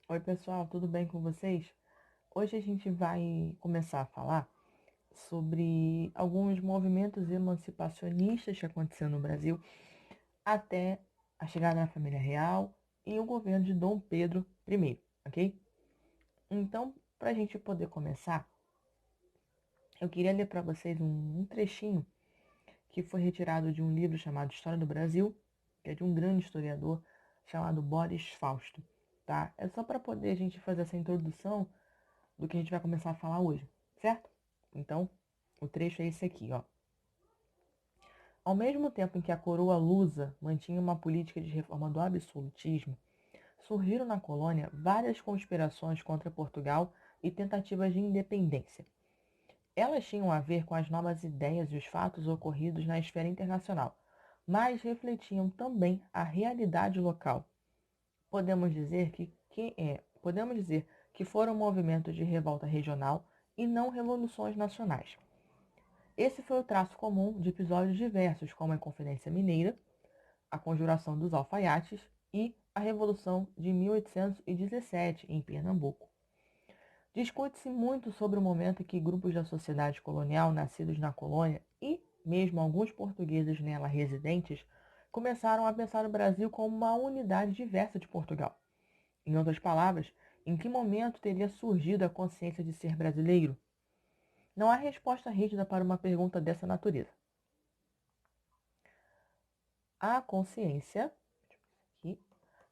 Oi, pessoal, tudo bem com vocês? Hoje a gente vai começar a falar sobre alguns movimentos emancipacionistas que aconteceram no Brasil até a chegada da família real e o governo de Dom Pedro I, ok? Então, para a gente poder começar, eu queria ler para vocês um trechinho que foi retirado de um livro chamado História do Brasil, que é de um grande historiador chamado Boris Fausto, tá? É só para poder a gente fazer essa introdução do que a gente vai começar a falar hoje, certo? Então, o trecho é esse aqui, ó. Ao mesmo tempo em que a coroa lusa mantinha uma política de reforma do absolutismo, surgiram na colônia várias conspirações contra Portugal e tentativas de independência. Elas tinham a ver com as novas ideias e os fatos ocorridos na esfera internacional, mas refletiam também a realidade local. Podemos dizer que foram movimentos de revolta regional e não revoluções nacionais. Esse foi o traço comum de episódios diversos, como a Inconfidência Mineira, a Conjuração dos Alfaiates e a Revolução de 1817 em Pernambuco. Discute-se muito sobre o momento em que grupos da sociedade colonial nascidos na colônia e mesmo alguns portugueses nela residentes começaram a pensar o Brasil como uma unidade diversa de Portugal. Em outras palavras, em que momento teria surgido a consciência de ser brasileiro? Não há resposta rígida para uma pergunta dessa natureza. A consciência,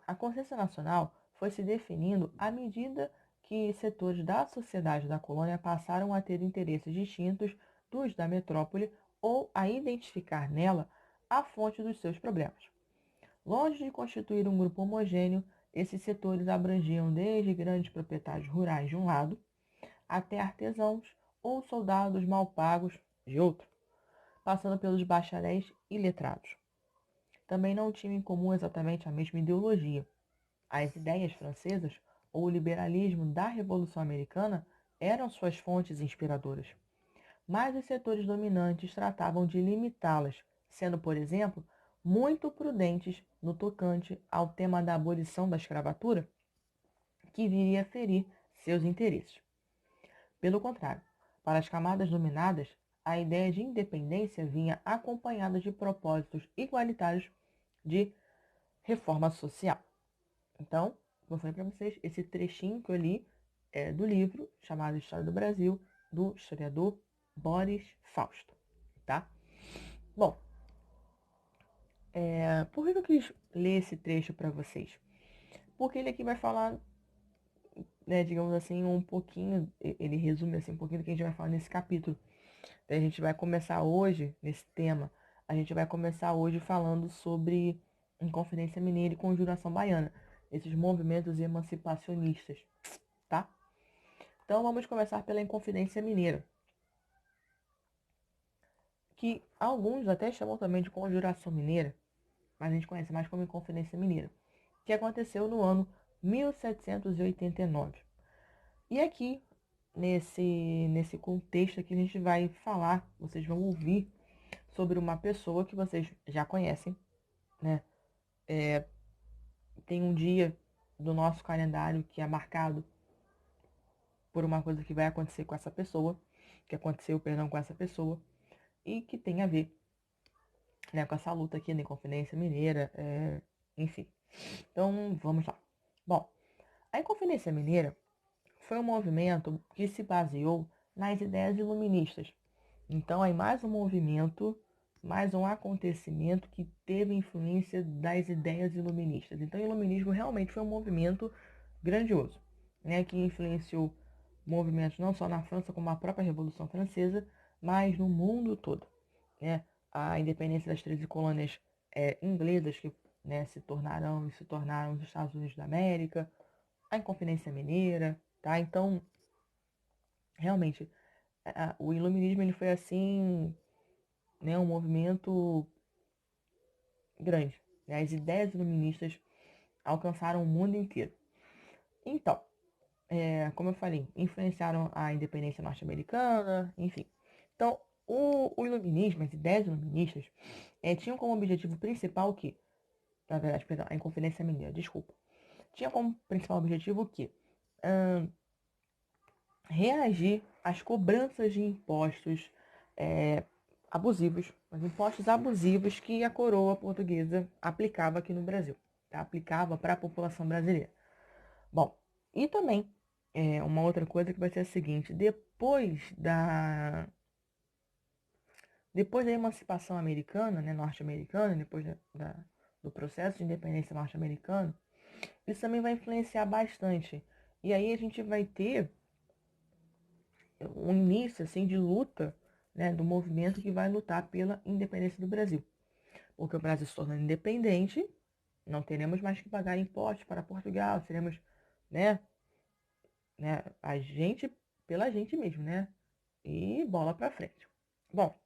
a consciência nacional foi se definindo à medida que setores da sociedade da colônia passaram a ter interesses distintos dos da metrópole ou a identificar nela a fonte dos seus problemas. Longe de constituir um grupo homogêneo, esses setores abrangiam desde grandes proprietários rurais de um lado, até artesãos ou soldados mal pagos de outro, passando pelos bacharéis e letrados. Também não tinham em comum exatamente a mesma ideologia. As ideias francesas ou o liberalismo da Revolução Americana eram suas fontes inspiradoras, mas os setores dominantes tratavam de limitá-las, sendo, por exemplo, muito prudentes no tocante ao tema da abolição da escravatura, que viria a ferir seus interesses. Pelo contrário, para as camadas dominadas, a ideia de independência vinha acompanhada de propósitos igualitários de reforma social. Então, vou falar para vocês, esse trechinho que eu li é do livro chamado História do Brasil, do historiador Boris Fausto, tá? Bom, por que eu quis ler esse trecho para vocês? Porque ele aqui vai falar, né, digamos assim, um pouquinho, ele resume assim um pouquinho do que a gente vai falar nesse capítulo. Então, a gente vai começar hoje, nesse tema, a gente vai começar hoje falando sobre Inconfidência Mineira e Conjuração Baiana, esses movimentos emancipacionistas, tá? Então vamos começar pela Inconfidência Mineira, que alguns até chamam também de Conjuração Mineira, mas a gente conhece mais como Inconfidência Mineira, que aconteceu no ano 1789. E aqui, nesse contexto aqui, a gente vai falar, vocês vão ouvir sobre uma pessoa que vocês já conhecem, né? Tem um dia do nosso calendário que é marcado por uma coisa que vai acontecer com essa pessoa, que aconteceu, perdão, com essa pessoa, e que tem a ver, né, com essa luta aqui da Inconfidência Mineira, enfim. Então, vamos lá. Bom, a Inconfidência Mineira foi um movimento que se baseou nas ideias iluministas. Então, é mais um movimento, mais um acontecimento que teve influência das ideias iluministas. Então, o iluminismo realmente foi um movimento grandioso, né, que influenciou movimentos não só na França, como a própria Revolução Francesa, mas no mundo todo, né? A independência das 13 colônias inglesas que, né, se tornaram os Estados Unidos da América, a Inconfidência Mineira, tá? Então, realmente, o iluminismo ele foi assim, né, um movimento grande, né? As ideias iluministas alcançaram o mundo inteiro. Então, como eu falei, influenciaram a independência norte-americana, enfim. Então, o iluminismo, as ideias iluministas, tinham como objetivo principal o quê? Na verdade, perdão, a Inconfidência Mineira, desculpa. tinha como principal objetivo o quê? Reagir às cobranças de impostos abusivos, os impostos abusivos que a coroa portuguesa aplicava aqui no Brasil, tá? Aplicava para a população brasileira. Bom, e também uma outra coisa que vai ser a seguinte: depois da emancipação americana, né, norte-americana, depois do processo de independência norte-americano, isso também vai influenciar bastante. E aí a gente vai ter um início assim de luta, né, do movimento que vai lutar pela independência do Brasil. Porque o Brasil se tornando independente, não teremos mais que pagar impostos para Portugal, seremos, né, a gente pela gente mesmo, né? E bola para frente. Bom,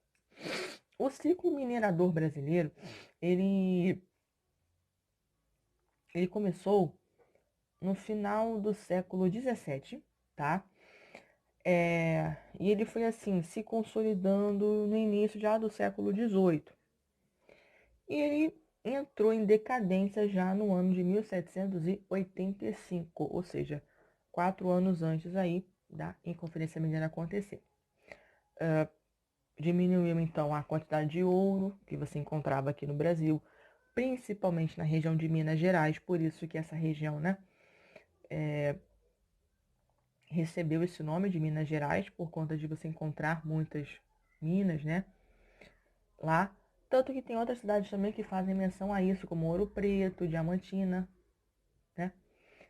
o ciclo minerador brasileiro, ele começou no final do século XVII, tá? E ele foi assim, se consolidando no início já do século XVIII. E ele entrou em decadência já no ano de 1785, ou seja, 4 anos antes aí da Inconfidência Mineira acontecer. Diminuiu então a quantidade de ouro que você encontrava aqui no Brasil, principalmente na região de Minas Gerais, por isso que essa região, né, recebeu esse nome de Minas Gerais, por conta de você encontrar muitas minas, né, lá. Tanto que tem outras cidades também que fazem menção a isso, como Ouro Preto, Diamantina, né?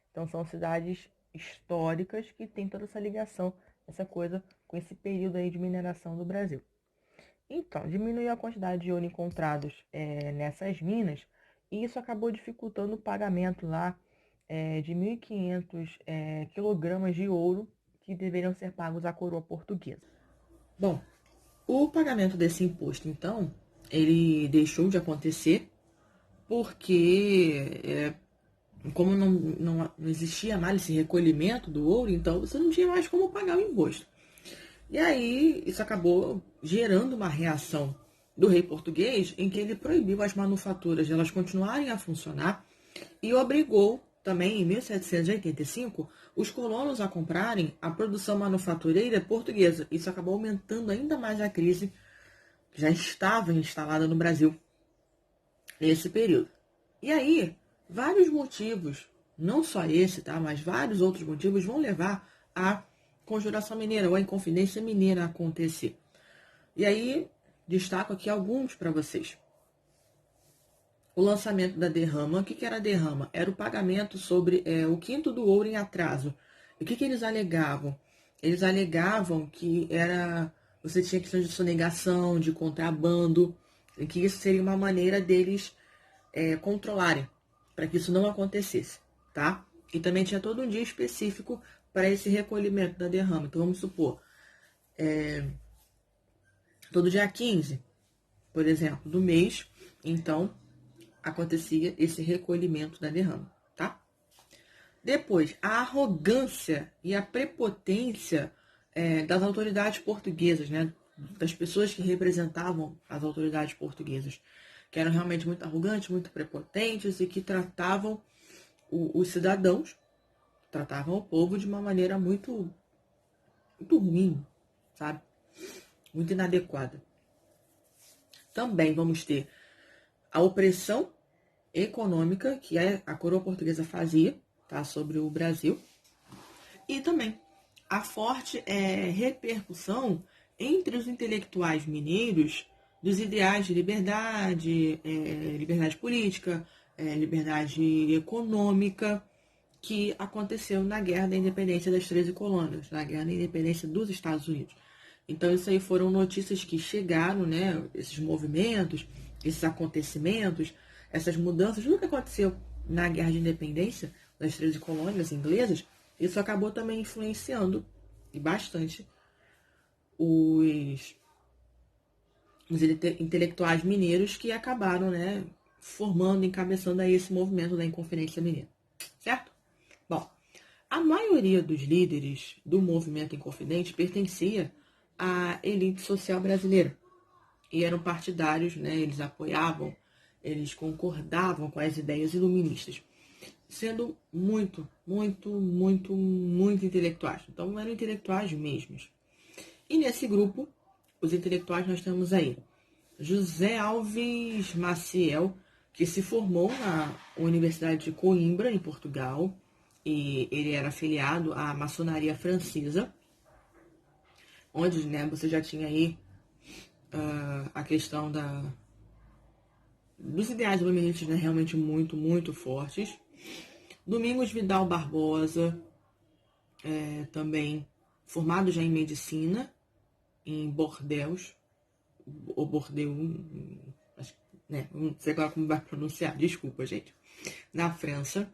Então são cidades históricas que têm toda essa ligação, essa coisa com esse período aí de mineração do Brasil. Então, diminuiu a quantidade de ouro encontrados nessas minas, e isso acabou dificultando o pagamento lá de 1.500 quilogramas de ouro que deveriam ser pagos à coroa portuguesa. Bom, o pagamento desse imposto, então, ele deixou de acontecer porque, como não existia mais esse recolhimento do ouro, então você não tinha mais como pagar o imposto. E aí, isso acabou gerando uma reação do rei português, em que ele proibiu as manufaturas de elas continuarem a funcionar e obrigou também, em 1785, os colonos a comprarem a produção manufatureira portuguesa. Isso acabou aumentando ainda mais a crise que já estava instalada no Brasil nesse período. E aí, vários motivos, não só esse, tá, mas vários outros motivos vão levar a Conjuração Mineira ou a Inconfidência Mineira a acontecer. E aí, destaco aqui alguns para vocês. O lançamento da derrama. O que era a derrama? Era o pagamento sobre o quinto do ouro em atraso. E o que eles alegavam? Eles alegavam que você tinha questão de sonegação, de contrabando, e que isso seria uma maneira deles controlarem, para que isso não acontecesse, tá? E também tinha todo um dia específico para esse recolhimento da derrama. Então, vamos supor, todo dia 15, por exemplo, do mês, então, acontecia esse recolhimento da derrama, tá? Depois, a arrogância e a prepotência das autoridades portuguesas, né? Das pessoas que representavam as autoridades portuguesas, que eram realmente muito arrogantes, muito prepotentes e que tratavam os cidadãos, tratavam o povo de uma maneira muito, muito ruim, sabe? Muito inadequada. Também vamos ter a opressão econômica que a coroa portuguesa fazia, tá, sobre o Brasil, e também a forte repercussão entre os intelectuais mineiros dos ideais de liberdade, liberdade política, liberdade econômica, que aconteceu na Guerra da Independência das 13 Colônias, na Guerra da Independência dos Estados Unidos. Então, isso aí foram notícias que chegaram, né? Esses movimentos, esses acontecimentos, essas mudanças, tudo que aconteceu na Guerra de Independência das 13 colônias inglesas, isso acabou também influenciando e bastante os intelectuais mineiros que acabaram, né, formando, encabeçando aí esse movimento da Inconfidência Mineira, certo? Bom, a maioria dos líderes do movimento inconfidente pertencia à elite social brasileira e eram partidários, né? Eles apoiavam, eles concordavam com as ideias iluministas. sendo muito, muito, muito, muito intelectuais. Então, eram intelectuais mesmos. E nesse grupo, os intelectuais, nós temos aí José Alves Maciel, que se formou na Universidade de Coimbra, em Portugal, e ele era afiliado à maçonaria francesa, onde, né, você já tinha aí a questão dos ideais iluministas, né, realmente muito, muito fortes. Domingos Vidal Barbosa, também formado já em medicina, em Bordeaux, ou Bordeaux, né, não sei agora como vai pronunciar, desculpa, gente, na França.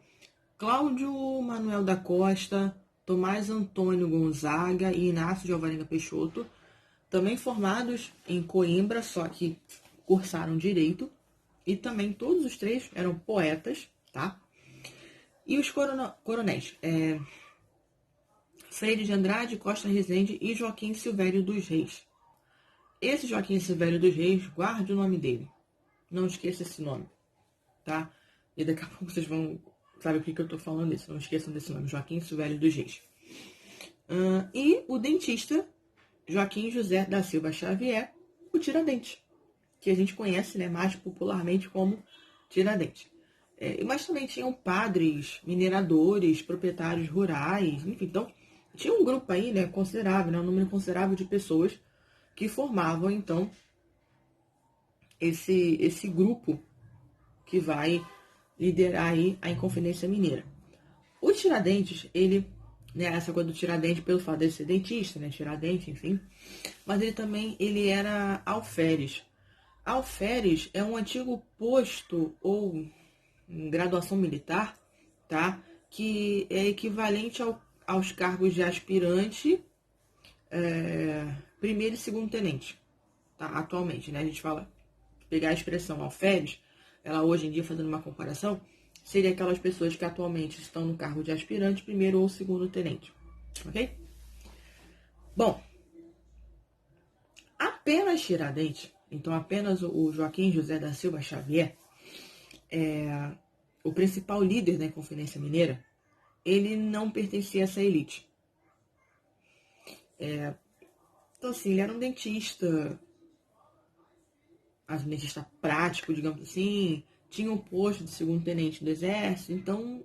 Cláudio Manuel da Costa, Tomás Antônio Gonzaga e Inácio de Alvarenga Peixoto, também formados em Coimbra, só que cursaram direito, e também todos os três eram poetas, tá? E os coronéis, Freire de Andrade, Costa Rezende e Joaquim Silvério dos Reis. Esse Joaquim Silvério dos Reis, guarde o nome dele. Não esqueça esse nome, tá? E daqui a pouco vocês vão saber o que eu tô falando disso. Não esqueçam desse nome, Joaquim Silvério dos Reis. E o dentista Joaquim José da Silva Xavier, o Tiradentes, que a gente conhece, né, mais popularmente como Tiradentes. Mas também tinham padres, mineradores, proprietários rurais, enfim, então tinha um grupo aí, né, considerável, né, um número considerável de pessoas que formavam, então, esse grupo que vai liderar aí a Inconfidência Mineira. O Tiradentes, ele, né, essa coisa do Tiradentes pelo fato de ser dentista, né, Tiradentes, enfim, mas ele era alferes. Alferes é um antigo posto ou graduação militar, tá? Que é equivalente aos cargos de aspirante, primeiro e segundo tenente, tá? Atualmente, né? A gente fala, pegar a expressão alferes, ela hoje em dia, fazendo uma comparação, seria aquelas pessoas que atualmente estão no cargo de aspirante, primeiro ou segundo tenente, ok? Bom, apenas Tiradentes, então apenas o Joaquim José da Silva Xavier, o principal líder da Inconfidência Mineira, ele não pertencia a essa elite. Então, assim, ele era um dentista prático, digamos assim, tinha um posto de segundo tenente do exército, então,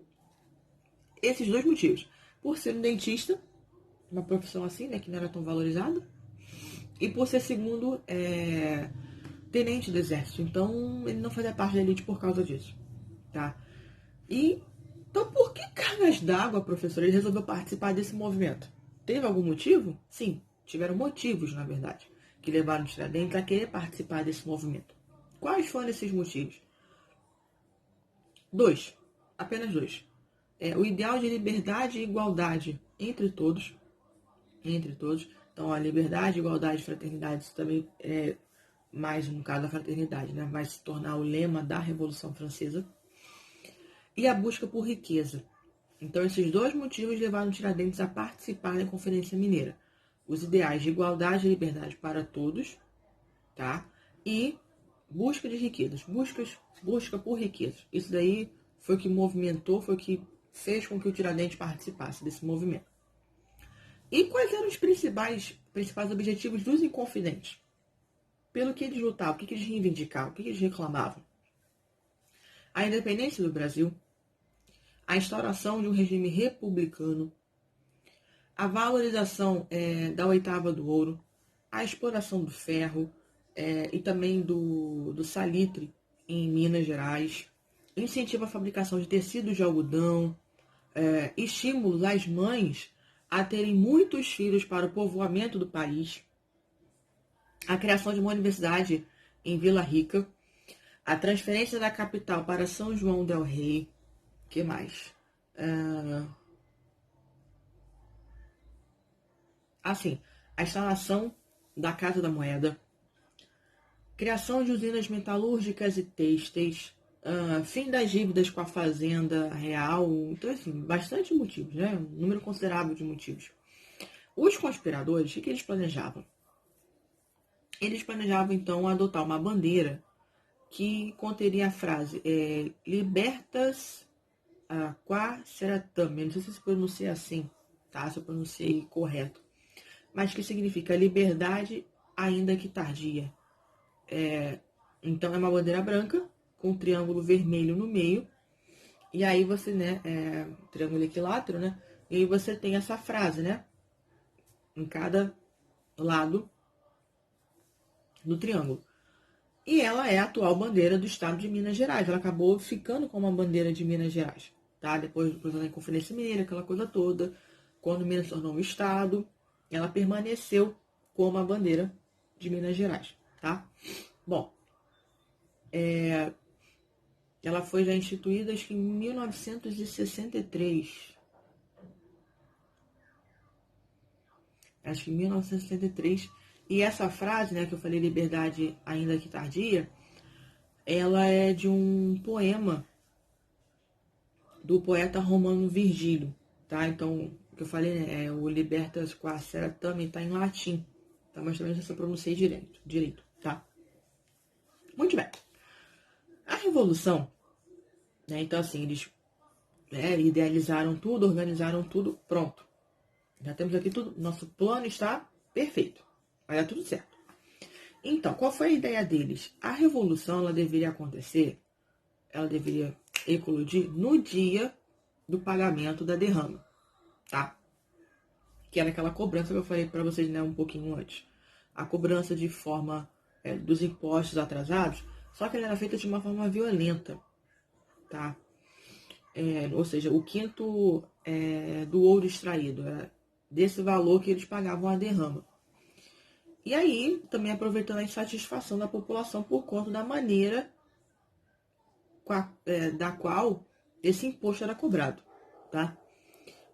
esses dois motivos. Por ser um dentista, uma profissão assim, né, que não era tão valorizada, e por ser segundo tenente do exército, então ele não fazia parte da elite por causa disso, tá? Então, por que cargas d'água, professor, ele resolveu participar desse movimento? Teve algum motivo? Sim, tiveram motivos, na verdade, que levaram o Tiradentes a querer participar desse movimento. Quais foram esses motivos? Dois, apenas dois. O ideal de liberdade e igualdade entre todos. Então, a liberdade, igualdade e fraternidade, isso também é mais, no caso da fraternidade, né? Vai se tornar o lema da Revolução Francesa. E a busca por riqueza. Então, esses dois motivos levaram Tiradentes a participar da Conferência Mineira. Os ideais de igualdade e liberdade para todos, tá? E busca de riquezas, busca por riquezas. Isso daí foi o que movimentou, foi o que fez com que o Tiradentes participasse desse movimento. E quais eram os principais objetivos dos Inconfidentes? Pelo que eles lutavam, o que eles reivindicavam, o que eles reclamavam? A independência do Brasil, a instauração de um regime republicano, a valorização da oitava do ouro, a exploração do ferro e também do salitre em Minas Gerais, incentivo à fabricação de tecidos de algodão, estímulos às mães a terem muitos filhos para o povoamento do país, a criação de uma universidade em Vila Rica, a transferência da capital para São João del Rei, que mais? A instalação da Casa da Moeda, criação de usinas metalúrgicas e têxteis, fim das dívidas com a Fazenda Real. Então, assim, bastante motivos, né? Um número considerável de motivos. Os conspiradores, o que eles planejavam? Eles planejavam, então, adotar uma bandeira que conteria a frase libertas Quaceratame, não sei se pronuncia assim, tá? Se eu pronunciei correto. Mas que significa liberdade ainda que tardia. Então é uma bandeira branca com um triângulo vermelho no meio. E aí você, né, triângulo equilátero, né? E aí você tem essa frase, né? Em cada lado do triângulo. E ela é a atual bandeira do estado de Minas Gerais. Ela acabou ficando como a bandeira de Minas Gerais, tá? Depois da Inconfidência Mineira, aquela coisa toda. Quando Minas se tornou um estado, ela permaneceu como a bandeira de Minas Gerais, tá? Bom, ela foi já instituída acho que em 1963. Acho que em 1963. E essa frase, né, que eu falei, liberdade ainda que tardia, ela é de um poema do poeta romano Virgílio, tá? Então, o que eu falei, né, o Libertas Quaesera também está em latim, tá? Mas também não sei se eu pronunciei direito, tá? Muito bem. A Revolução, né, então assim, eles idealizaram tudo, organizaram tudo, pronto. Já temos aqui tudo, nosso plano está perfeito, vai dar tudo certo. Então, qual foi a ideia deles? A Revolução, ela deveria acontecer, ela deveria eclodir no dia do pagamento da derrama, tá? Que era aquela cobrança que eu falei para vocês, né, um pouquinho antes. A cobrança de forma dos impostos atrasados, só que ela era feita de uma forma violenta, tá? Ou seja, o quinto do ouro extraído, era desse valor que eles pagavam a derrama. E aí, também aproveitando a insatisfação da população por conta da maneira da qual esse imposto era cobrado, tá?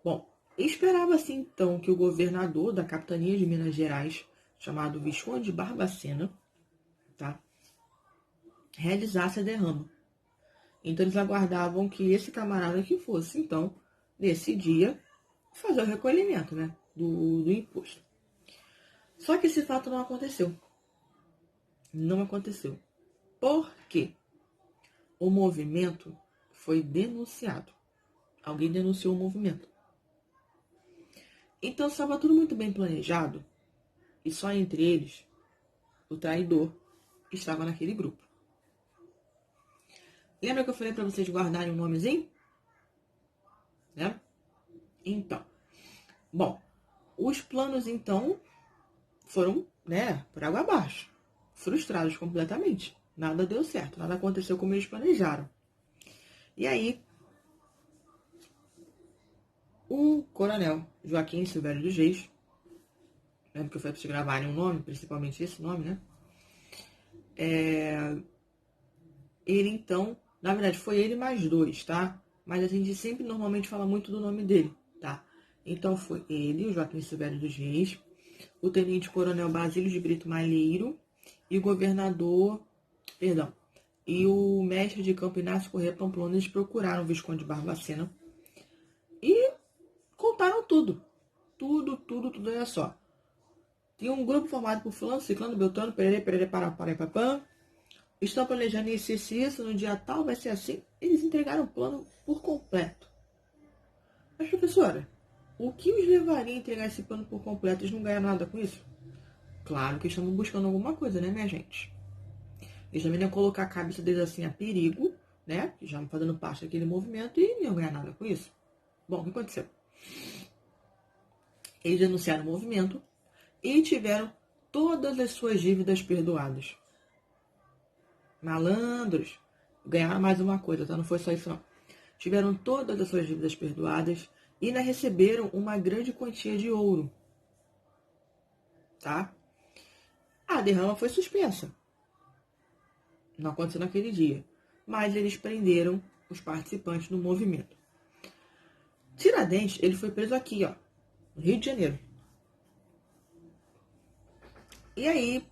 Bom, esperava-se então que o governador da capitania de Minas Gerais, chamado Visconde Barbacena, tá, realizasse a derrama. Então eles aguardavam que esse camarada que fosse, então, nesse dia, fazer o recolhimento, né, do imposto. Só que esse fato não aconteceu. Não aconteceu. Por quê? O movimento foi denunciado. Alguém denunciou o movimento. Então estava tudo muito bem planejado e só entre eles o traidor estava naquele grupo. Lembra que eu falei para vocês guardarem um nomezinho? Né? Então, bom, os planos então foram, né, por água abaixo, frustrados completamente. Nada deu certo, nada aconteceu como eles planejaram. E aí, o coronel Joaquim Silvério dos Reis, né, porque foi para vocês gravarem um nome, principalmente esse nome, né? Ele então, na verdade foi ele mais dois, tá? Mas a gente sempre normalmente fala muito do nome dele, tá? Então foi ele, o Joaquim Silvério dos Reis, o tenente-coronel Basílio de Brito Malheiro e o governador, e o mestre de campo Inácio Corrêa Pamplona. Eles procuraram o Visconde Barbacena e contaram tudo. Tudo, olha só. Tinha um grupo formado por fulano, ciclano, beltrano, perere, parapapam. Estão planejando isso, no dia tal vai ser assim. Eles entregaram o plano por completo. Mas, professora, o que os levaria a entregar esse plano por completo? Eles não ganham nada com isso? Claro que estamos buscando alguma coisa, né, minha gente? Eles também iam colocar a cabeça deles assim a perigo, né? Já fazendo parte daquele movimento e não iam ganhar nada com isso. Bom, o que aconteceu? Eles denunciaram o movimento e tiveram todas as suas dívidas perdoadas. Malandros. Ganharam mais uma coisa, tá? Não foi só isso, não. Tiveram todas as suas dívidas perdoadas e ainda receberam uma grande quantia de ouro, tá? A derrama foi suspensa. Não aconteceu naquele dia. Mas eles prenderam os participantes do movimento. Tiradentes, ele foi preso aqui, ó, no Rio de Janeiro. E aí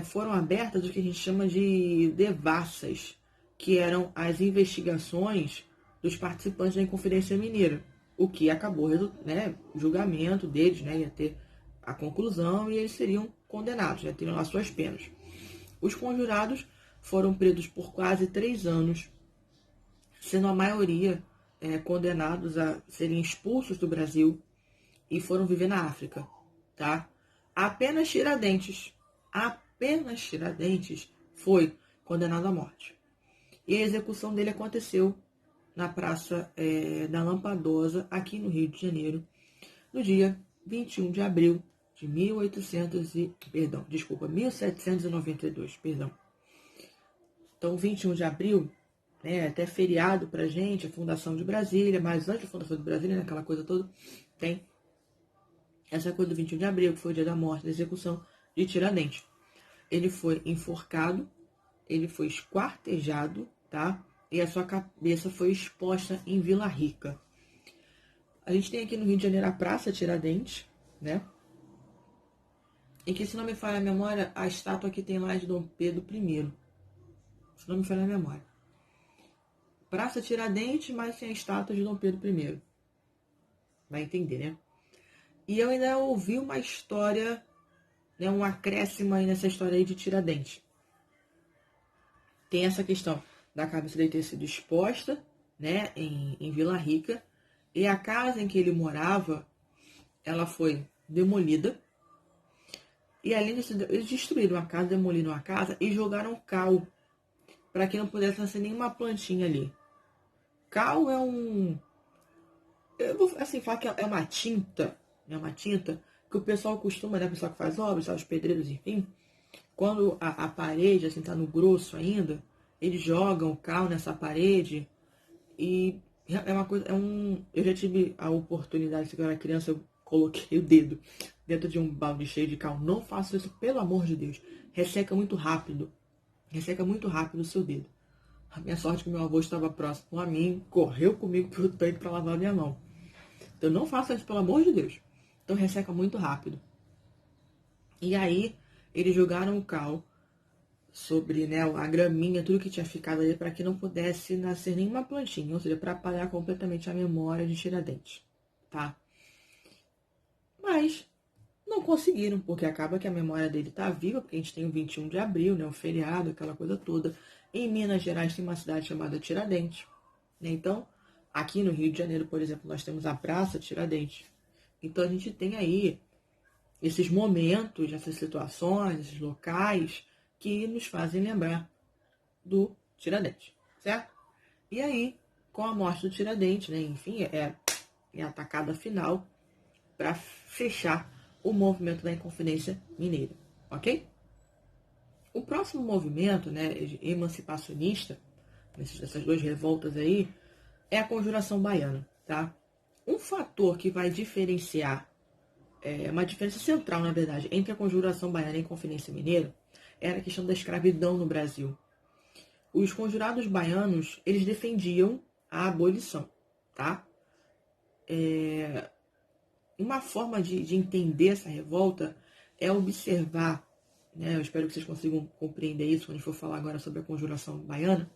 foram abertas o que a gente chama de devassas, que eram as investigações dos participantes da Inconfidência Mineira, o que acabou, né, o julgamento deles, né, ia ter a conclusão e eles seriam condenados, né, teriam as suas penas. Os conjurados foram presos por quase 3 anos, sendo a maioria condenados a serem expulsos do Brasil e foram viver na África, tá? Apenas Tiradentes foi condenado à morte. E a execução dele aconteceu na Praça da Lampadosa, aqui no Rio de Janeiro, no dia 21 de abril de 1792, perdão. Então, 21 de abril, né, até feriado pra gente, a fundação de Brasília, mas antes da fundação de Brasília, né, aquela coisa toda, tem essa coisa do 21 de abril, que foi o dia da morte, da execução de Tiradentes. Ele foi enforcado, ele foi esquartejado, tá? E a sua cabeça foi exposta em Vila Rica. A gente tem aqui no Rio de Janeiro a Praça Tiradentes, né? E que, se não me falha a memória, a estátua aqui tem lá de Dom Pedro I. Se não me falha a memória. Praça Tiradentes, mas tem a estátua de Dom Pedro I. Vai entender, né? E eu ainda ouvi uma história, né, um acréscimo aí nessa história aí de Tiradentes. Tem essa questão da cabeça dele ter sido exposta, né, em Vila Rica, e a casa em que ele morava, ela foi demolida, e além disso, eles destruíram a casa, demoliram a casa e jogaram cal, para que não pudesse nascer nenhuma plantinha ali. Cal é eu vou assim falar que é uma tinta, que o pessoal costuma, né, o pessoal que faz obras, os pedreiros, enfim, quando a parede assim tá no grosso ainda, eles jogam cal nessa parede e é uma coisa, eu já tive a oportunidade, quando eu era criança, eu coloquei o dedo dentro de um balde cheio de cal. Não faça isso, pelo amor de Deus. Resseca muito rápido o seu dedo. A minha sorte é que meu avô estava próximo a mim, correu comigo pro tanque para lavar a minha mão. Então não faça isso, pelo amor de Deus. Então resseca muito rápido. E aí eles jogaram o cal sobre, né, a graminha, tudo que tinha ficado ali, para que não pudesse nascer nenhuma plantinha, ou seja, para apagar completamente a memória de Tiradentes, tá? Mas não conseguiram, porque acaba que a memória dele tá viva, porque a gente tem o 21 de abril, né, o feriado, aquela coisa toda. Em Minas Gerais tem uma cidade chamada Tiradentes, né? Então, aqui no Rio de Janeiro, por exemplo, nós temos a Praça Tiradentes. Então a gente tem aí esses momentos, essas situações, esses locais que nos fazem lembrar do Tiradentes, certo? E aí, com a morte do Tiradentes, né, enfim, é a atacada final para fechar o movimento da Inconfidência Mineira, ok? O próximo movimento, né, emancipacionista, essas duas revoltas aí, é a Conjuração Baiana, tá? Um fator que vai diferenciar, uma diferença central, na verdade, entre a Conjuração Baiana e a Inconfidência Mineira, era a questão da escravidão no Brasil. Os conjurados baianos, eles defendiam a abolição, tá? Uma forma de entender essa revolta é observar, né, eu espero que vocês consigam compreender isso quando a gente for falar agora sobre a Conjuração Baiana,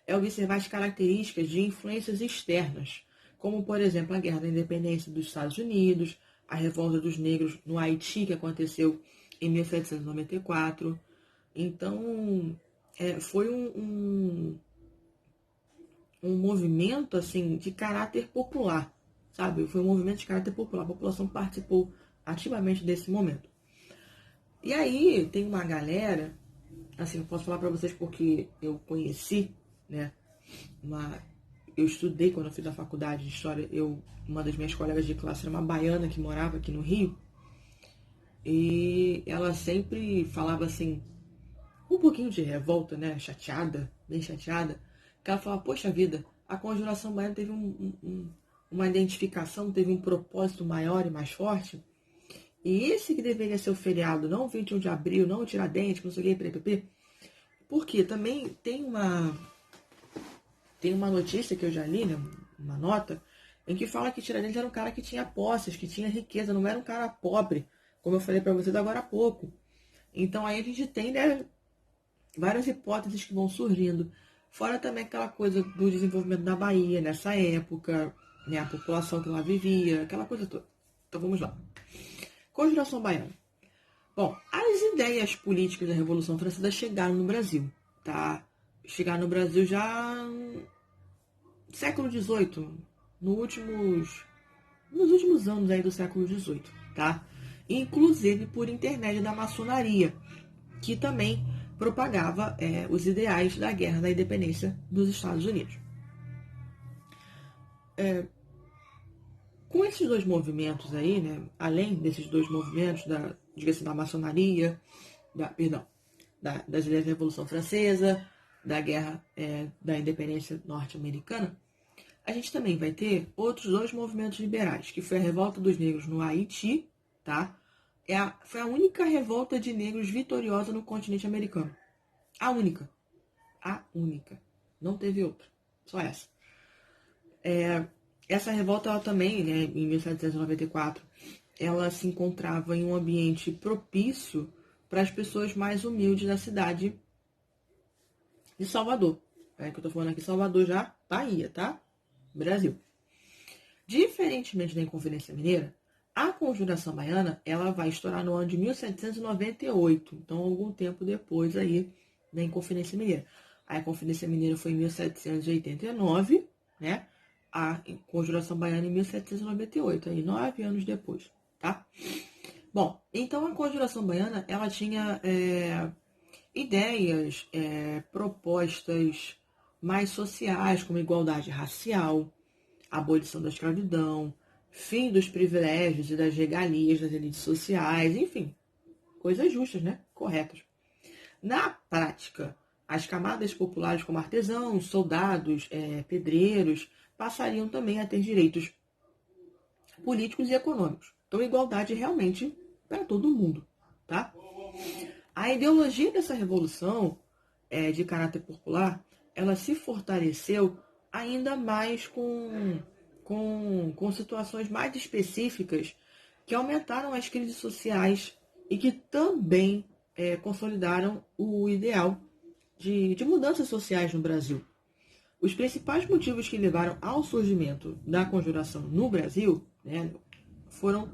é observar as características de influências externas, como, por exemplo, a Guerra da Independência dos Estados Unidos, a Revolta dos Negros no Haiti, que aconteceu em 1794. Então, foi um movimento assim, de caráter popular, sabe? Foi um movimento de caráter popular. A população participou ativamente desse momento. E aí, tem uma galera, assim, eu posso falar para vocês porque eu conheci, né? Eu estudei quando eu fiz a faculdade de História. Uma das minhas colegas de classe era uma baiana que morava aqui no Rio. E ela sempre falava assim, um pouquinho de revolta, né? Chateada, bem chateada. Que ela falava, poxa vida, a Conjuração Baiana teve uma identificação, teve um propósito maior e mais forte. E esse que deveria ser o feriado, não o 21 de abril, não o Tiradentes, não sei o que, porque também tem uma notícia que eu já li, né, uma nota, em que fala que Tiradentes era um cara que tinha posses, que tinha riqueza, não era um cara pobre, como eu falei para vocês agora há pouco. Então aí a gente tem, né, várias hipóteses que vão surgindo. Fora também aquela coisa do desenvolvimento da Bahia nessa época, né, a população que lá vivia, aquela coisa toda. Então vamos lá. Conjuração Baiana. Bom, as ideias políticas da Revolução Francesa chegaram no Brasil, tá? Chegaram no Brasil já século XVIII, nos últimos anos aí do século XVIII, tá? Inclusive por intermédio da maçonaria, que também propagava os ideais da Guerra da Independência dos Estados Unidos. Com esses dois movimentos aí, né, além desses dois movimentos, diga-se, da maçonaria, das ideias da Revolução Francesa, da Guerra da Independência Norte-Americana, a gente também vai ter outros dois movimentos liberais, que foi a Revolta dos Negros no Haiti, tá? Foi a única revolta de negros vitoriosa no continente americano. A única. A única. Não teve outra. Só essa. Essa revolta, ela também, né, em 1794, ela se encontrava em um ambiente propício para as pessoas mais humildes da cidade de Salvador. Que eu tô falando aqui, Salvador já, Bahia, tá? Brasil. Diferentemente da Inconfidência Mineira, a Conjuração Baiana, ela vai estourar no ano de 1798, então algum tempo depois aí da Inconfidência Mineira. A Inconfidência Mineira foi em 1789, né? A Conjuração Baiana em 1798, aí 9 anos depois, tá? Bom, então a Conjuração Baiana, ela tinha ideias, propostas mais sociais, como igualdade racial, abolição da escravidão, fim dos privilégios e das regalias das elites sociais, enfim, coisas justas, né? Corretas. Na prática, as camadas populares como artesãos, soldados, pedreiros, passariam também a ter direitos políticos e econômicos. Então, igualdade realmente para todo mundo, tá? A ideologia dessa revolução de caráter popular, ela se fortaleceu ainda mais com situações mais específicas que aumentaram as crises sociais e que também consolidaram o ideal de mudanças sociais no Brasil. Os principais motivos que levaram ao surgimento da conjuração no Brasil, né, foram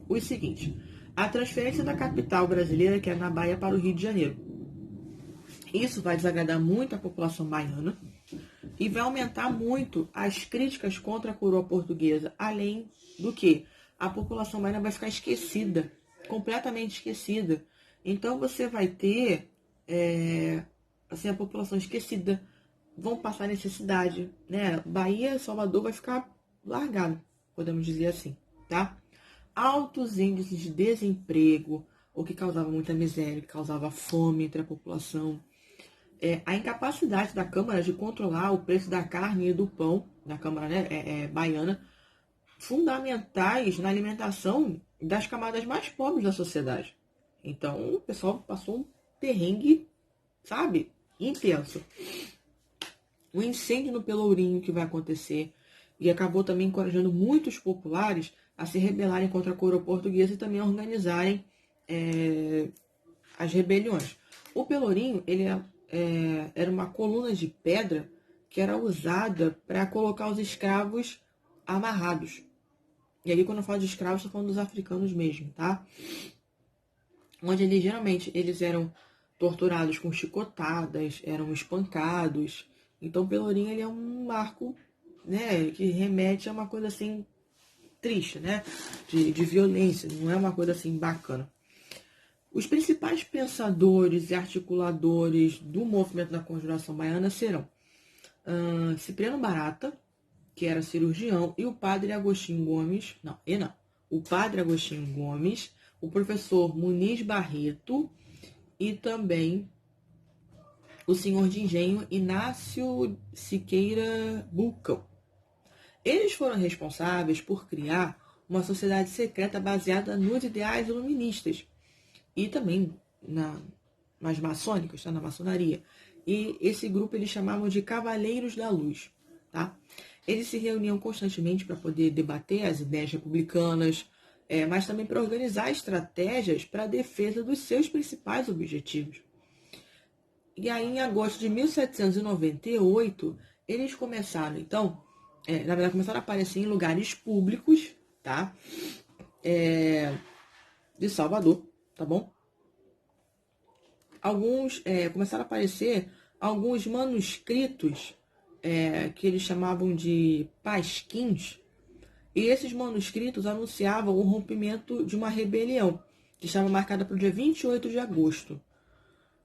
os seguintes. A transferência da capital brasileira, que é na Bahia, para o Rio de Janeiro. Isso vai desagradar muito a população baiana e vai aumentar muito as críticas contra a coroa portuguesa, além do que a população baiana vai ficar esquecida, completamente esquecida. Então você vai ter assim, a população esquecida, vão passar necessidade, né? Bahia, Salvador vai ficar largado, podemos dizer assim, tá? Altos índices de desemprego, o que causava muita miséria, que causava fome entre a população. A incapacidade da Câmara de controlar o preço da carne e do pão, da Câmara, né, baiana, fundamentais na alimentação das camadas mais pobres da sociedade. Então, o pessoal passou um perrengue, sabe, intenso. O incêndio no Pelourinho que vai acontecer e acabou também encorajando muitos populares a se rebelarem contra a coroa portuguesa e também a organizarem as rebeliões. O Pelourinho, ele era uma coluna de pedra que era usada para colocar os escravos amarrados. E aí, quando eu falo de escravos, estou falando dos africanos mesmo, tá? Onde eles eram torturados com chicotadas, eram espancados. Então, Pelourinho, ele é um marco, né, que remete a uma coisa assim triste, né, de violência, não é uma coisa assim bacana. Os principais pensadores e articuladores do movimento da Conjuração Baiana serão Cipriano Barata, que era cirurgião, e o padre Agostinho Gomes, o padre Agostinho Gomes, o professor Muniz Barreto e também o senhor de engenho Inácio Siqueira Bulcão. Eles foram responsáveis por criar uma sociedade secreta baseada nos ideais iluministas e também nas maçônicas, tá? Na maçonaria. E esse grupo eles chamavam de Cavaleiros da Luz, tá? Eles se reuniam constantemente para poder debater as ideias republicanas, mas também para organizar estratégias para a defesa dos seus principais objetivos. E aí, em agosto de 1798, eles começaram, então, na verdade, começaram a aparecer em lugares públicos, tá? De Salvador, tá bom? Começaram a aparecer alguns manuscritos que eles chamavam de pasquins, e esses manuscritos anunciavam o rompimento de uma rebelião, que estava marcada para o dia 28 de agosto.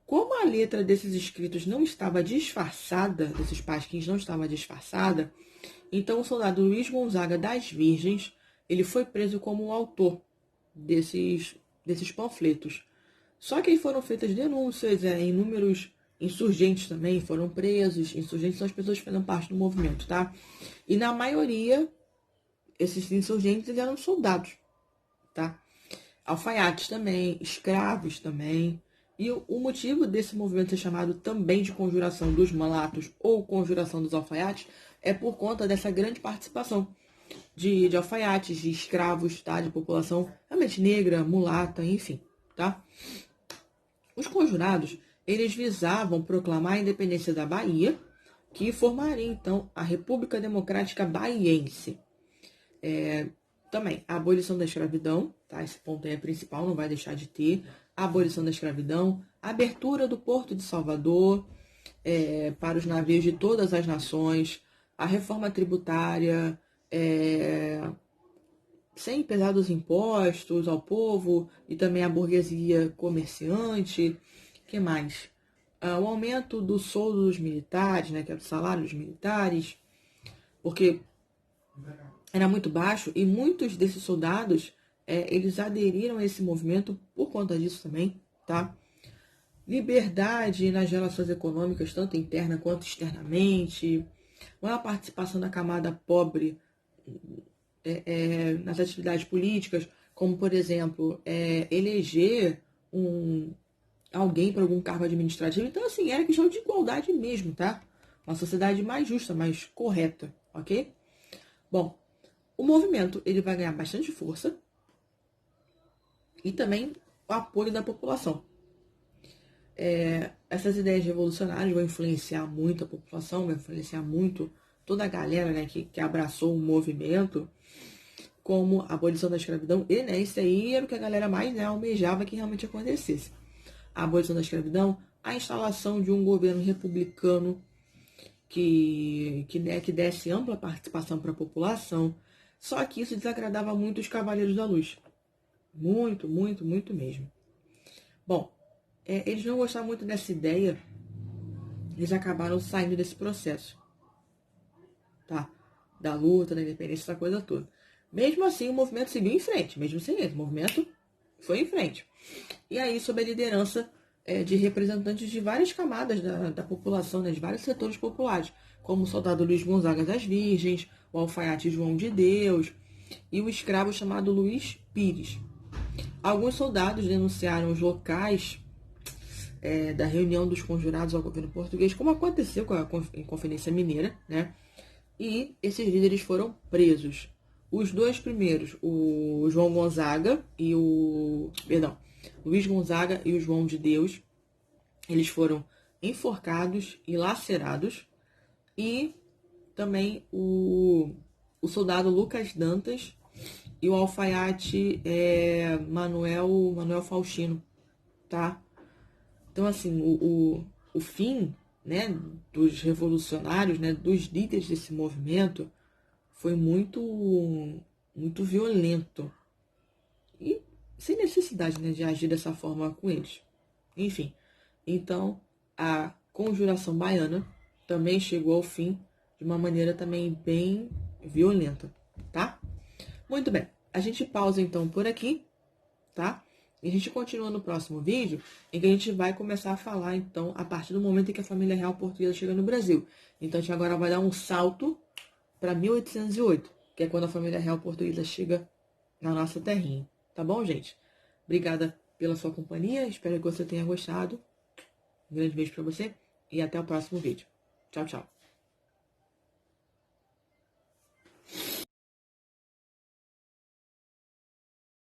Como a letra desses escritos não estava disfarçada, desses pasquins não estava disfarçada, então o soldado Luiz Gonzaga das Virgens, ele foi preso como o autor desses panfletos. Só que aí foram feitas denúncias, inúmeros insurgentes também foram presos. Insurgentes são as pessoas que fazem parte do movimento, tá? E na maioria, esses insurgentes eles eram soldados, tá? Alfaiates também, escravos também. E o motivo desse movimento ser chamado também de Conjuração dos Mulatos ou Conjuração dos Alfaiates é por conta dessa grande participação de alfaiates, de escravos, tá? De população realmente negra, mulata, enfim, tá? Os conjurados, eles visavam proclamar a independência da Bahia, que formaria, então, a República Democrática Baiense. Também, a abolição da escravidão, tá? Esse ponto aí é principal, não vai deixar de ter. A abolição da escravidão, a abertura do Porto de Salvador para os navios de todas as nações, a reforma tributária, sem pesar dos impostos ao povo e também à burguesia comerciante. O que mais? O aumento do soldo dos militares, né, que é do salário dos militares, porque era muito baixo e muitos desses soldados eles aderiram a esse movimento por conta disso também, tá? Liberdade nas relações econômicas, tanto interna quanto externamente, maior participação da camada pobre nas atividades políticas, como, por exemplo, eleger alguém para algum cargo administrativo. Então, assim, era questão de igualdade mesmo, tá? Uma sociedade mais justa, mais correta, ok? Bom, o movimento ele vai ganhar bastante força e também o apoio da população. Essas ideias revolucionárias vão influenciar muito a população, vai influenciar muito toda a galera, né, que abraçou o movimento, como a abolição da escravidão, e isso aí era o que a galera mais, né, almejava que realmente acontecesse. A abolição da escravidão, a instalação de um governo republicano que desse ampla participação para a população. Só que isso desagradava muito os Cavaleiros da Luz. Muito, muito, muito mesmo. Bom, eles não gostavam muito dessa ideia, eles acabaram saindo desse processo, tá? Da luta, da independência, essa coisa toda. Mesmo assim, o movimento seguiu em frente, mesmo sem ele, o movimento foi em frente. E aí, sob a liderança de representantes de várias camadas da população, né, de vários setores populares, como o soldado Luiz Gonzaga das Virgens, o alfaiate João de Deus e o escravo chamado Luiz Pires. Alguns soldados denunciaram os locais da reunião dos conjurados ao governo português, como aconteceu com a Inconfidência Mineira, né? E esses líderes foram presos. Os dois primeiros, o João Gonzaga e Luiz Gonzaga e o João de Deus, eles foram enforcados e lacerados. E também o soldado Lucas Dantas e o alfaiate Manuel Faustino, tá? Então, assim, o fim, né, dos revolucionários, né, dos líderes desse movimento, foi muito, muito violento. E sem necessidade, né, de agir dessa forma com eles. Enfim, então a Conjuração Baiana também chegou ao fim de uma maneira também bem violenta, tá? Muito bem, a gente pausa então por aqui, tá? E a gente continua no próximo vídeo, em que a gente vai começar a falar, então, a partir do momento em que a família real portuguesa chega no Brasil. Então, a gente agora vai dar um salto para 1808, que é quando a família real portuguesa chega na nossa terrinha. Tá bom, gente? Obrigada pela sua companhia, espero que você tenha gostado. Um grande beijo para você e até o próximo vídeo. Tchau, tchau.